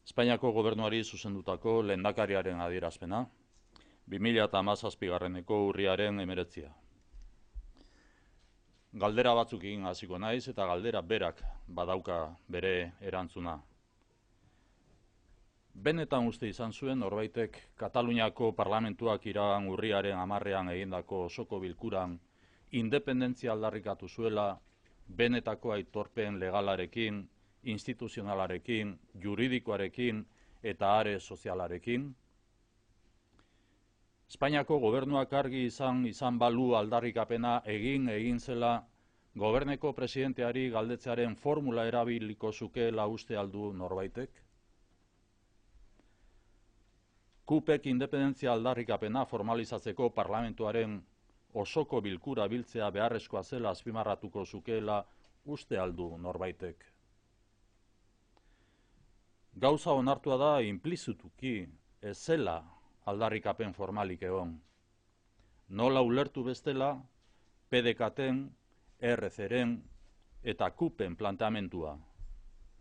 Espainiako gobernuari zuzendutako lehendakariaren adierazpena, 2017 urriaren 19. Galdera batzuk egin hasiko naiz eta galdera berak badauka bere erantzuna. Benetan uste izan zuen norbaitek Kataluniako parlamentuak iragan urriaren 10 egindako osoko bilkuran independentzia aldarrikatu zuela benetako aitorpen legalarekin, instituzionalarekin, juridikoarekin eta are sozialarekin? Espainiako gobernuak argi izan balu aldarrikapena egin zela goberneko presidenteari galdetzearen formula erabiliko zukeela uste aldu norbaitek? KUPek independentzia aldarrikapena formalizatzeko parlamentuaren osoko bilkura biltzea beharrezkoa zela azpimarratuko zukeela uste aldu norbaitek. Gauza onartua da inplizituki ez zela aldarrikapen formalik egon. Nola ulertu bestela, PDKten, RCren eta KUPen planteamentua.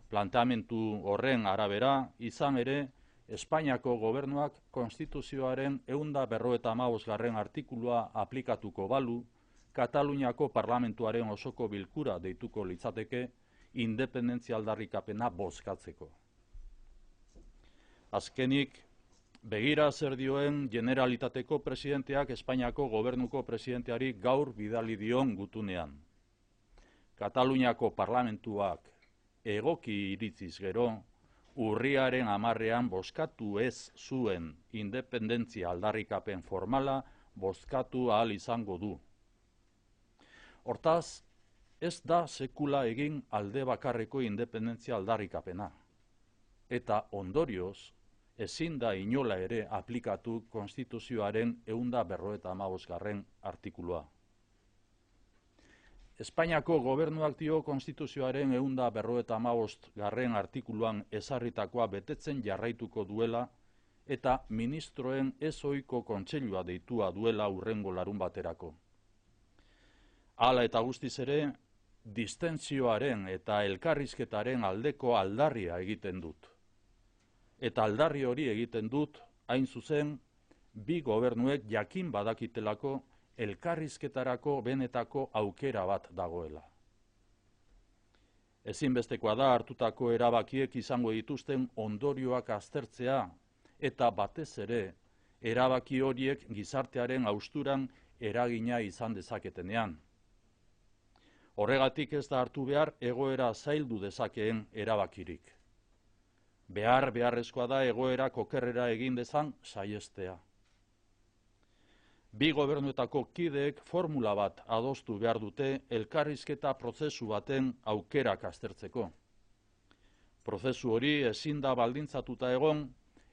Planteamentu horren arabera izan ere, Espainiako gobernuak konstituzioaren 155. Artikulua aplikatuko balu, Kataluniako parlamentuaren osoko bilkura deituko litzateke independentzia aldarrikapena bozkatzeko. Azkenik, begira zer dioen Generalitateko presidenteak Espainiako gobernuko presidenteari gaur bidali dion gutunean. Kataluniako parlamentuak egoki iritziz gero, urriaren 10 bozkatu ez zuen independentzia aldarrikapen formala bozkatu ahal izango du. Hortaz, ez da sekula egin alde bakarreko independentzia aldarrikapena. Eta ondorioz, ezin da inola ere aplikatu konstituzioaren 155. Artikulua. Espainiako gobernuak dio konstituzioaren 155. Artikuluan ezarritakoa betetzen jarraituko duela eta ministroen ezohiko kontseilua deitua duela hurrengo larunbaterako. Hala eta guztiz ere, distentsioaren eta elkarrizketaren aldeko aldarria egiten dut. Eta aldarri hori egiten dut, hain zuzen, bi gobernuek jakin badakitelako elkarrizketarako benetako aukera bat dagoela. Ezinbestekoa da hartutako erabakiek izango dituzten ondorioak aztertzea eta batez ere erabaki horiek gizartearen hausturan eragina izan dezaketenean. Horregatik ez da hartu behar egoera zaildu dezakeen erabakirik. Beharrezkoa da egoera okerrera egin dezan saihestea. Bi gobernuetako kideek formula bat adostu behar dute elkarrizketa prozesu baten aukerak aztertzeko. Prozesu hori ezin da baldintzatuta egon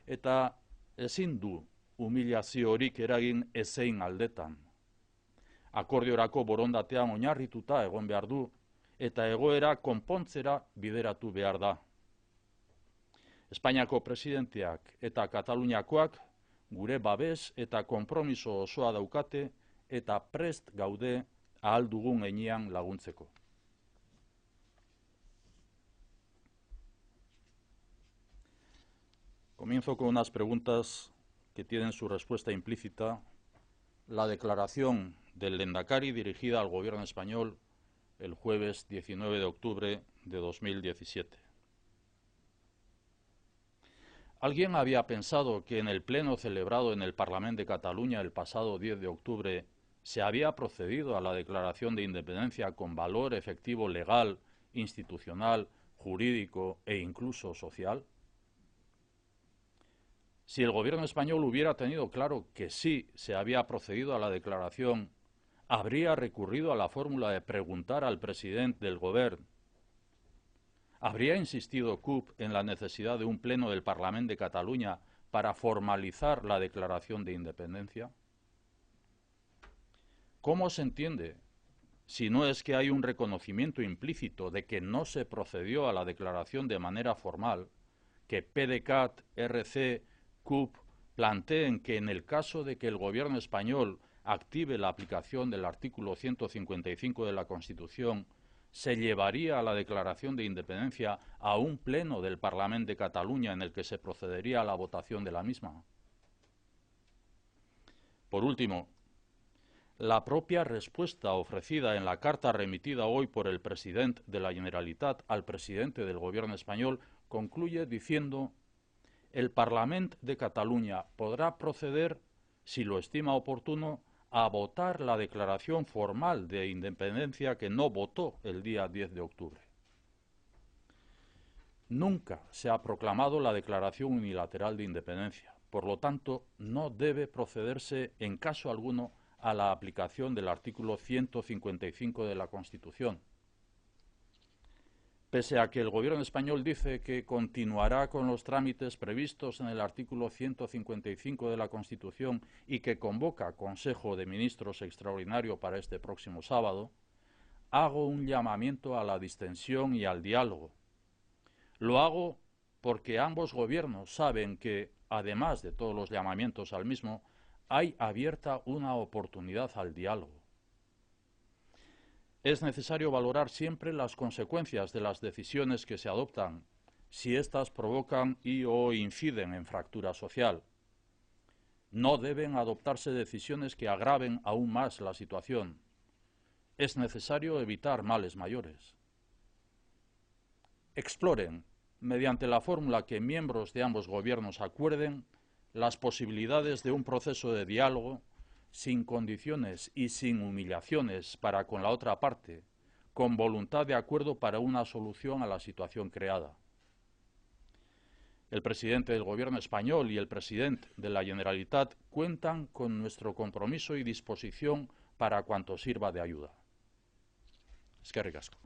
eta ezin du humilazio horik eragin ezein aldetan. Akordiorako borondatean oinarrituta egon behar du eta egoera konpontzera bideratu behar da. Espainiako presidenteak eta Kataluniakoak gure babes eta konpromiso osoa daukate eta prest gaude ahal dugun heinean laguntzeko. Comienzo con unas preguntas que tienen su respuesta implícita. La declaración del Lehendakari dirigida al gobierno español el jueves 19 de octubre de 2017. ¿Alguien había pensado que en el pleno celebrado en el Parlamento de Cataluña el pasado 10 de octubre se había procedido a la declaración de independencia con valor efectivo legal, institucional, jurídico e incluso social? Si el gobierno español hubiera tenido claro que sí se había procedido a la declaración, ¿habría recurrido a la fórmula de preguntar al presidente del gobierno? ¿Habría insistido CUP en la necesidad de un pleno del Parlamento de Cataluña para formalizar la declaración de independencia? ¿Cómo se entiende, si no es que hay un reconocimiento implícito de que no se procedió a la declaración de manera formal, que PDCAT, RC, CUP planteen que en el caso de que el gobierno español active la aplicación del artículo 155 de la Constitución, se llevaría a la declaración de independencia a un pleno del Parlament de Cataluña en el que se procedería a la votación de la misma. Por último, la propia respuesta ofrecida en la carta remitida hoy por el presidente de la Generalitat al presidente del Gobierno español concluye diciendo: el Parlament de Cataluña podrá proceder, si lo estima oportuno, a votar la declaración formal de independencia que no votó el día 10 de octubre. Nunca se ha proclamado la declaración unilateral de independencia. Por lo tanto, no debe procederse en caso alguno a la aplicación del artículo 155 de la Constitución. Pese a que el Gobierno español dice que continuará con los trámites previstos en el artículo 155 de la Constitución y que convoca Consejo de Ministros extraordinario para este próximo sábado, hago un llamamiento a la distensión y al diálogo. Lo hago porque ambos gobiernos saben que, además de todos los llamamientos al mismo, hay abierta una oportunidad al diálogo. Es necesario valorar siempre las consecuencias de las decisiones que se adoptan, si éstas provocan o inciden en fractura social. No deben adoptarse decisiones que agraven aún más la situación. Es necesario evitar males mayores. Exploren, mediante la fórmula que miembros de ambos gobiernos acuerden, las posibilidades de un proceso de diálogo sin condiciones y sin humillaciones para con la otra parte, con voluntad de acuerdo para una solución a la situación creada. El presidente del Gobierno español y el presidente de la Generalitat cuentan con nuestro compromiso y disposición para cuanto sirva de ayuda. Eskerrik asko.